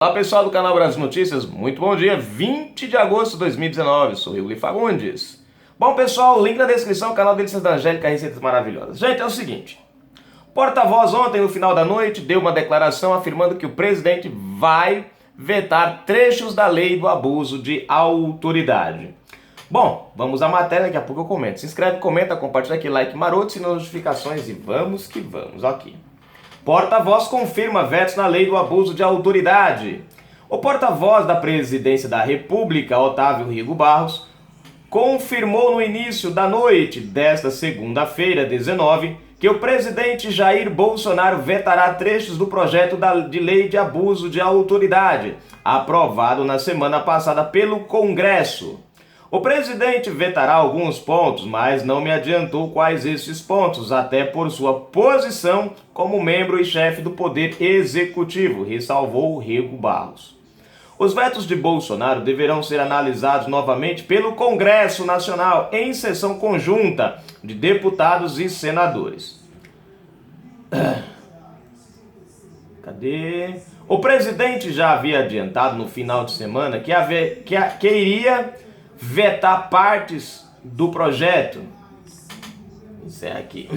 Olá pessoal do canal Brasil Notícias, muito bom dia, 20 de agosto de 2019, sou eu, Lee Fagundes. Bom pessoal, link na descrição, canal Delícias da Angélica, receitas maravilhosas. Gente, é o seguinte, porta-voz ontem no final da noite deu uma declaração afirmando que o presidente vai vetar trechos da lei do abuso de autoridade. Bom, vamos à matéria, daqui a pouco eu comento. Se inscreve, comenta, compartilha aqui, like maroto, sino notificações e vamos que vamos, aqui. Porta-voz confirma vetos na lei do abuso de autoridade. O porta-voz da Presidência da República, Otávio Rigo Barros, confirmou no início da noite desta segunda-feira, 19, que o presidente Jair Bolsonaro vetará trechos do projeto de lei de abuso de autoridade, aprovado na semana passada pelo Congresso. O presidente vetará alguns pontos, mas não me adiantou quais esses pontos, até por sua posição como membro e chefe do Poder Executivo, ressalvou Rigo Barros. Os vetos de Bolsonaro deverão ser analisados novamente pelo Congresso Nacional em sessão conjunta de deputados e senadores. Cadê? O presidente já havia adiantado no final de semana que iria vetar partes do projeto. Encerra aqui.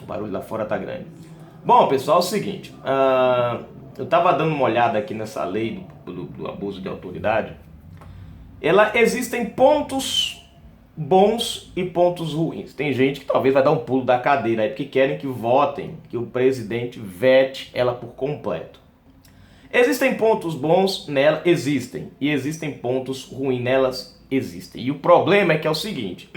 O barulho lá fora tá grande. Bom, pessoal, é o seguinte. Eu tava dando uma olhada aqui nessa lei do abuso de autoridade. Existem pontos bons e pontos ruins. Tem gente que talvez vai dar um pulo da cadeira aí porque querem que votem, que o presidente vete ela por completo. Existem pontos bons nela? Existem. E existem pontos ruins nelas? Existem. E o problema é que é o seguinte,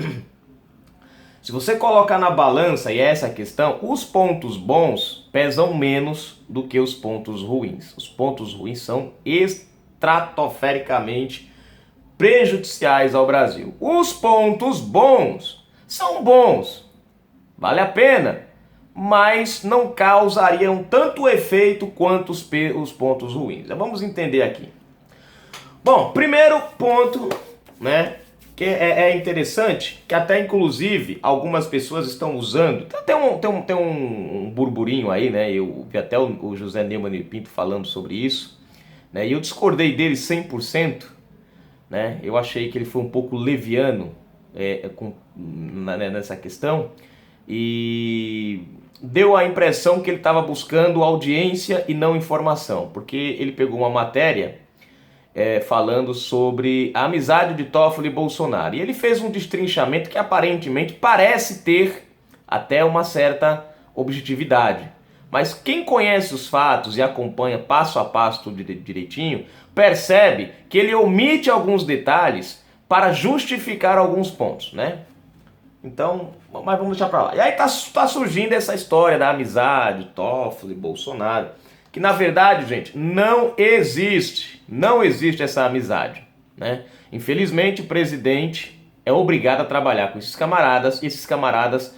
se você colocar na balança, e é essa a questão, os pontos bons pesam menos do que os pontos ruins. Os pontos ruins são estratosfericamente prejudiciais ao Brasil. Os pontos bons são bons, vale a pena, mas não causariam tanto efeito quanto os pontos ruins. Vamos entender aqui. Bom, primeiro ponto, né, que é interessante, que até inclusive algumas pessoas estão usando, tem um burburinho aí, né, eu vi até o José Neumann Pinto falando sobre isso, né, e eu discordei dele 100%, né, eu achei que ele foi um pouco leviano nessa questão, e deu a impressão que ele estava buscando audiência e não informação, porque ele pegou uma matéria falando sobre a amizade de Toffoli e Bolsonaro. E ele fez um destrinchamento que aparentemente parece ter até uma certa objetividade. Mas quem conhece os fatos e acompanha passo a passo tudo direitinho, percebe que ele omite alguns detalhes para justificar alguns pontos, né? Então, mas vamos deixar para lá. E aí tá surgindo essa história da amizade, Toffoli, Bolsonaro, que na verdade, gente, não existe essa amizade, né? Infelizmente, o presidente é obrigado a trabalhar com esses camaradas, e esses camaradas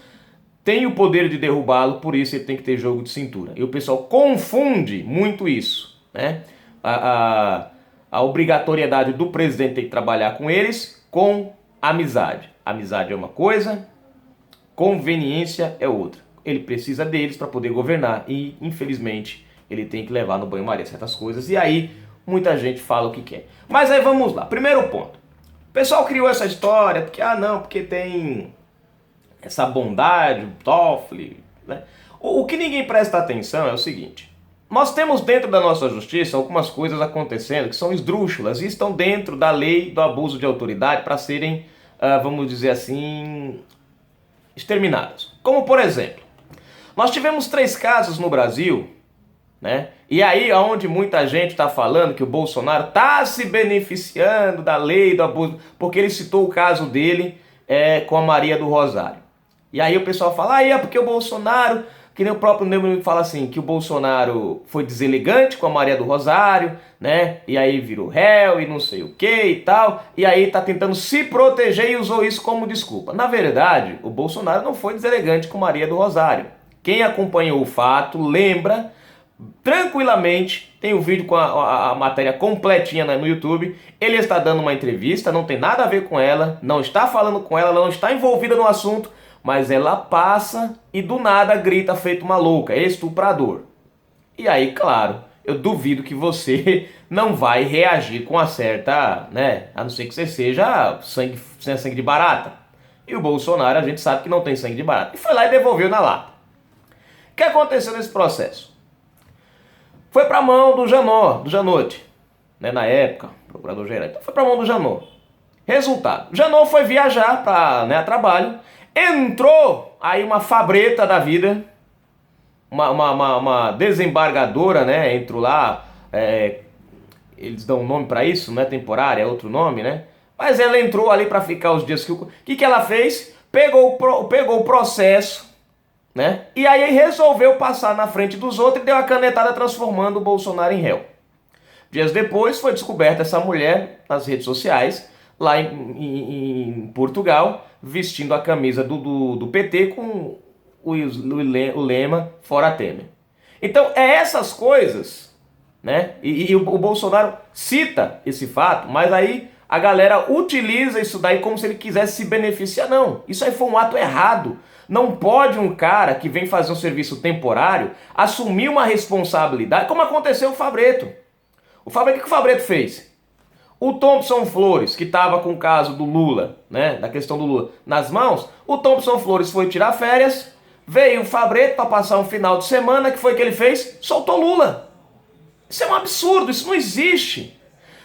têm o poder de derrubá-lo, por isso ele tem que ter jogo de cintura. E o pessoal confunde muito isso, né? A obrigatoriedade do presidente ter que trabalhar com eles com amizade. Amizade é uma coisa, conveniência é outra. Ele precisa deles para poder governar e, infelizmente, ele tem que levar no banho-maria certas coisas, e aí muita gente fala o que quer. Mas aí vamos lá, primeiro ponto. O pessoal criou essa história porque tem essa bondade, o Toffoli, né? O que ninguém presta atenção é o seguinte, nós temos dentro da nossa justiça algumas coisas acontecendo que são esdrúxulas e estão dentro da lei do abuso de autoridade para serem, vamos dizer assim, exterminadas. Como por exemplo, nós tivemos 3 casos no Brasil, né? E aí onde muita gente está falando que o Bolsonaro está se beneficiando da lei do abuso, porque ele citou o caso dele com a Maria do Rosário. E aí o pessoal fala, é porque o Bolsonaro, que nem o próprio Neumann fala assim, que o Bolsonaro foi deselegante com a Maria do Rosário, né? E aí virou réu e não sei o que e tal, e aí tá tentando se proteger e usou isso como desculpa. Na verdade, o Bolsonaro não foi deselegante com Maria do Rosário. Quem acompanhou o fato lembra tranquilamente, tem o vídeo com a matéria completinha no YouTube, ele está dando uma entrevista, não tem nada a ver com ela, não está falando com ela, não está envolvida no assunto, mas ela passa e do nada grita feito uma louca, estuprador. E aí, claro, eu duvido que você não vai reagir com a certa, né? A não ser que você seja sangue de barata. E o Bolsonaro, a gente sabe que não tem sangue de barata. E foi lá e devolveu na lata. O que aconteceu nesse processo? Foi para a mão do Janote, né? Na época, procurador-geral. Então foi para a mão do Janot. Resultado, Janot foi viajar para, né, a trabalho, entrou aí uma fabreta da vida, uma desembargadora, né? Entrou lá, eles dão um nome para isso, não é temporária, é outro nome, né? Mas ela entrou ali para ficar os dias que... O que ela fez? Pegou o processo, né? E aí resolveu passar na frente dos outros e deu a canetada transformando o Bolsonaro em réu. Dias depois foi descoberta essa mulher nas redes sociais, lá em Portugal, vestindo a camisa do PT com o lema Fora Temer. Então é essas coisas, né? E o Bolsonaro cita esse fato, mas aí a galera utiliza isso daí como se ele quisesse se beneficiar. Não, isso aí foi um ato errado. Não pode um cara que vem fazer um serviço temporário assumir uma responsabilidade, como aconteceu com o Fabretto. O que o Fabretto fez? O Thompson Flores, que estava com o caso do Lula, né, da questão do Lula, nas mãos, o Thompson Flores foi tirar férias, veio o Fabretto para passar um final de semana, que foi o que ele fez? Soltou Lula. Isso é um absurdo, isso não existe.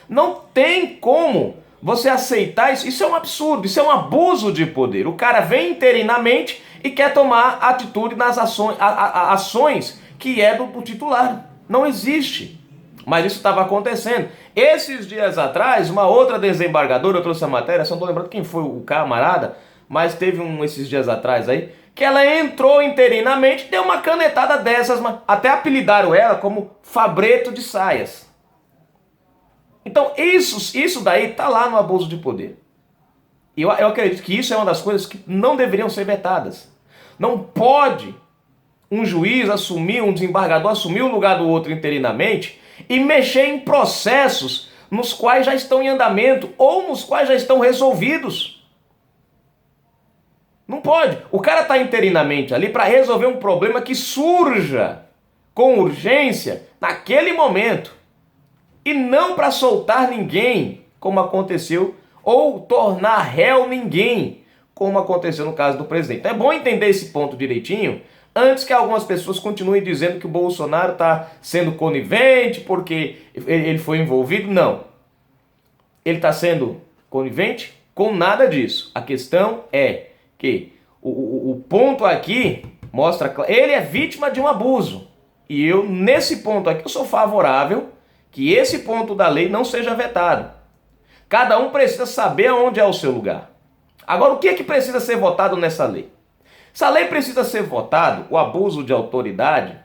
Não tem como você aceitar isso. Isso é um absurdo, isso é um abuso de poder. O cara vem interinamente e quer tomar atitude nas ações que é do titular. Não existe. Mas isso estava acontecendo. Esses dias atrás, uma outra desembargadora, eu trouxe a matéria, só não estou lembrando quem foi o camarada, mas teve esses dias atrás aí, que ela entrou interinamente, deu uma canetada dessas, até apelidaram ela como Fabretto de saias. Então isso daí tá lá no abuso de poder. E eu acredito que isso é uma das coisas que não deveriam ser vetadas. Não pode um juiz assumir, um desembargador assumir o lugar do outro interinamente e mexer em processos nos quais já estão em andamento ou nos quais já estão resolvidos. Não pode. O cara está interinamente ali para resolver um problema que surja com urgência naquele momento e não para soltar ninguém, como aconteceu, ou tornar réu ninguém, como aconteceu no caso do presidente. Então é bom entender esse ponto direitinho, antes que algumas pessoas continuem dizendo que o Bolsonaro está sendo conivente porque ele foi envolvido. Não. Ele está sendo conivente com nada disso. A questão é que o ponto aqui mostra... Ele é vítima de um abuso. E eu, nesse ponto aqui, eu sou favorável que esse ponto da lei não seja vetado. Cada um precisa saber aonde é o seu lugar. Agora, o que é que precisa ser votado nessa lei? Essa lei precisa ser votado, o abuso de autoridade,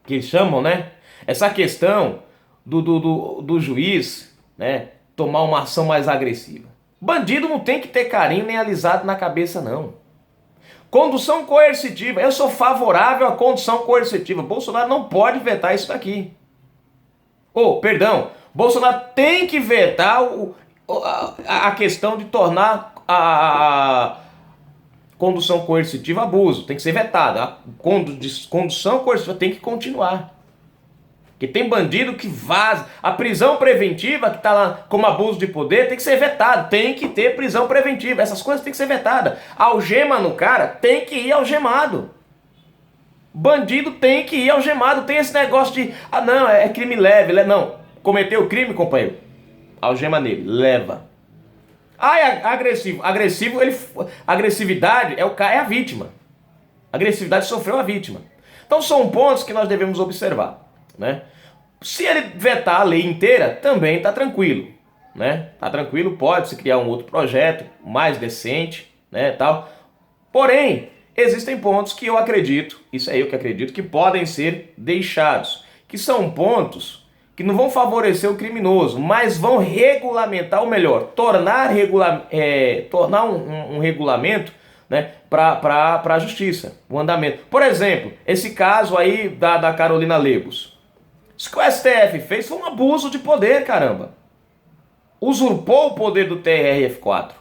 que eles chamam, né? Essa questão do juiz, né, tomar uma ação mais agressiva. Bandido não tem que ter carinho nem alisado na cabeça, não. Condução coercitiva. Eu sou favorável à condução coercitiva. Bolsonaro não pode vetar isso daqui. Bolsonaro tem que vetar a questão de tornar a condução coercitiva abuso. Tem que ser vetada. A condução coercitiva tem que continuar. Porque tem bandido que vaza. A prisão preventiva, que está lá como abuso de poder, tem que ser vetada. Tem que ter prisão preventiva. Essas coisas têm que ser vetadas. Algema no cara, tem que ir algemado. Bandido tem que ir algemado. Tem esse negócio de, não, é crime leve. Não, cometeu crime, companheiro. Algema nele, leva. É agressivo. Agressividade é a vítima. Agressividade sofreu a vítima. Então são pontos que nós devemos observar, né? Se ele vetar a lei inteira, também está tranquilo, né? Tá tranquilo, pode-se criar um outro projeto mais decente, né, tal. Porém, existem pontos que eu acredito, isso é eu que acredito, que podem ser deixados, que são pontos que não vão favorecer o criminoso, mas vão regulamentar, ou melhor, tornar um regulamento, né, para a justiça, o andamento. Por exemplo, esse caso aí da Carolina Lebos. Isso que o STF fez foi um abuso de poder, caramba. Usurpou o poder do TRF4.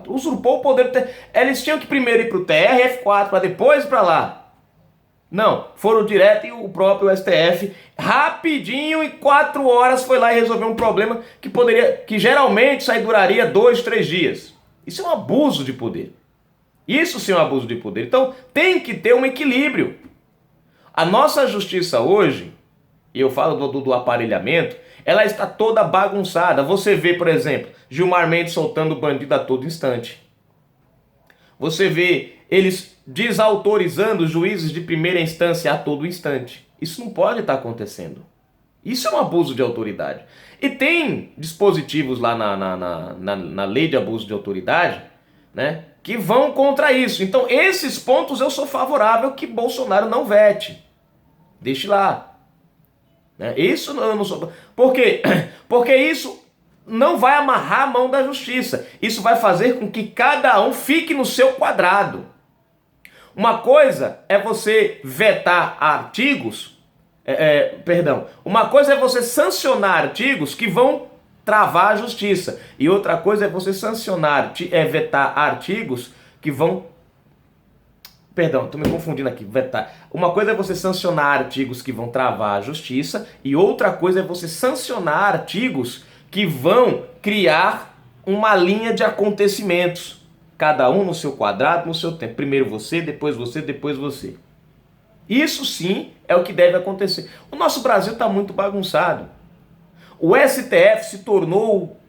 Usurpou o poder do TRF4. Eles tinham que primeiro ir para o TRF4, para depois ir para lá. Não, foram direto e o próprio STF, rapidinho, em 4 horas, foi lá e resolveu um problema que geralmente isso aí duraria 2, 3 dias. Isso é um abuso de poder. Isso sim é um abuso de poder. Então tem que ter um equilíbrio. A nossa justiça hoje, e eu falo do aparelhamento, ela está toda bagunçada. Você vê, por exemplo, Gilmar Mendes soltando bandido a todo instante. Você vê eles desautorizando os juízes de primeira instância a todo instante. Isso não pode estar acontecendo. Isso é um abuso de autoridade. E tem dispositivos lá na lei de abuso de autoridade, né, que vão contra isso. Então, esses pontos eu sou favorável que Bolsonaro não vete. Deixe lá. Né? Isso eu não sou. Por quê? Porque isso não vai amarrar a mão da justiça. Isso vai fazer com que cada um fique no seu quadrado. Uma coisa é você vetar artigos, uma coisa é você sancionar artigos que vão travar a justiça. E outra coisa é você vetar artigos que vão... Perdão, estou me confundindo aqui, vetar. Uma coisa é você sancionar artigos que vão travar a justiça e outra coisa é você sancionar artigos que vão criar uma linha de acontecimentos. Cada um no seu quadrado, no seu tempo. Primeiro você, depois você, depois você. Isso sim é o que deve acontecer. O nosso Brasil está muito bagunçado. O STF se tornou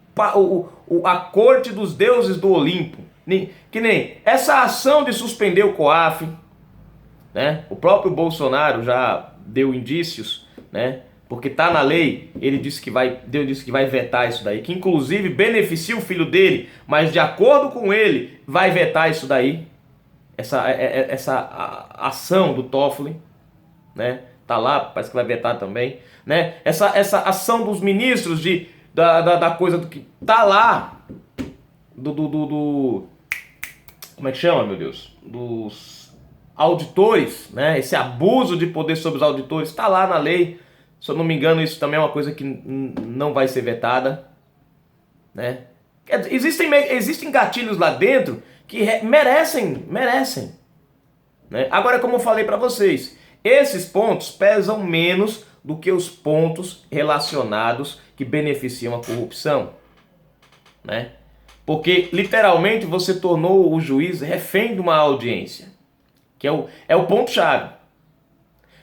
a corte dos deuses do Olimpo. Que nem essa ação de suspender o COAF, né? O próprio Bolsonaro já deu indícios, né? Porque tá na lei, Deus disse que vai vetar isso daí, que inclusive beneficia o filho dele, mas de acordo com ele, vai vetar isso daí, essa ação do Toffoli, né? Tá lá, parece que vai vetar também, né? Essa ação dos ministros da coisa do que tá lá, como é que chama, meu Deus? Dos auditores, né? Esse abuso de poder sobre os auditores tá lá na lei. Se eu não me engano, isso também é uma coisa que não vai ser vetada, né? Existem gatilhos lá dentro que merecem, né? Agora, como eu falei para vocês, esses pontos pesam menos do que os pontos relacionados que beneficiam a corrupção, né? Porque literalmente você tornou o juiz refém de uma audiência, que é o ponto-chave.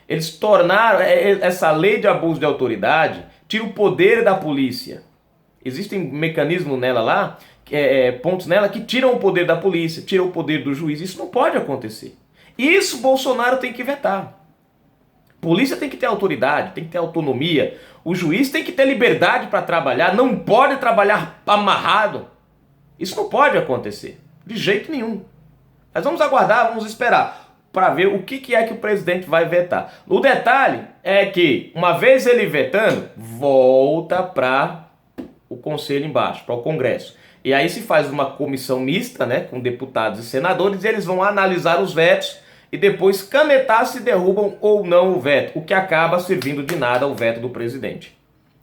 Eles tornaram essa lei de abuso de autoridade, tira o poder da polícia. Existem mecanismos nela lá, pontos nela que tiram o poder da polícia, tiram o poder do juiz. Isso não pode acontecer. Isso Bolsonaro tem que vetar. Polícia tem que ter autoridade, tem que ter autonomia. O juiz tem que ter liberdade para trabalhar, não pode trabalhar amarrado. Isso não pode acontecer, de jeito nenhum. Mas vamos aguardar, vamos esperar para ver o que é que o presidente vai vetar. O detalhe é que, uma vez ele vetando, volta para o conselho embaixo, para o Congresso. E aí se faz uma comissão mista, né, com deputados e senadores, e eles vão analisar os vetos e depois canetar se derrubam ou não o veto, o que acaba servindo de nada ao veto do presidente,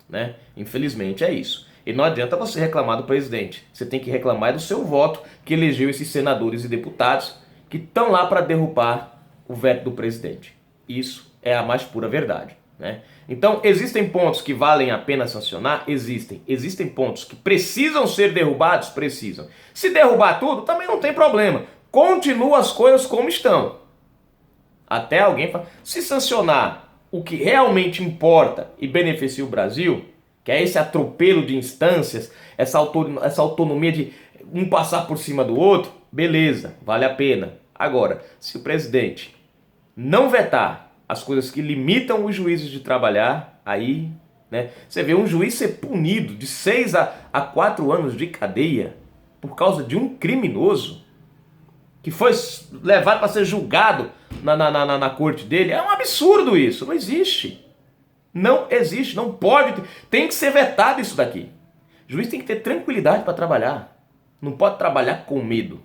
né? Infelizmente é isso. E não adianta você reclamar do presidente, você tem que reclamar do seu voto que elegeu esses senadores e deputados que estão lá para derrubar o veto do presidente. Isso é a mais pura verdade, né? Então, existem pontos que valem a pena sancionar? Existem. Existem pontos que precisam ser derrubados? Precisam. Se derrubar tudo, também não tem problema. Continua as coisas como estão. Até alguém fala, se sancionar o que realmente importa e beneficia o Brasil, que é esse atropelo de instâncias, essa autonomia de um passar por cima do outro, beleza, vale a pena. Agora, se o presidente não vetar as coisas que limitam os juízes de trabalhar, aí, né, você vê um juiz ser punido de 6 a 4 anos de cadeia por causa de um criminoso que foi levado para ser julgado na corte dele. É um absurdo isso, não existe. Não existe, não pode, tem que ser vetado isso daqui. O juiz tem que ter tranquilidade para trabalhar, não pode trabalhar com medo.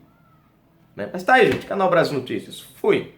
Né? Mas tá aí, gente, Canal Brasil Notícias. Fui.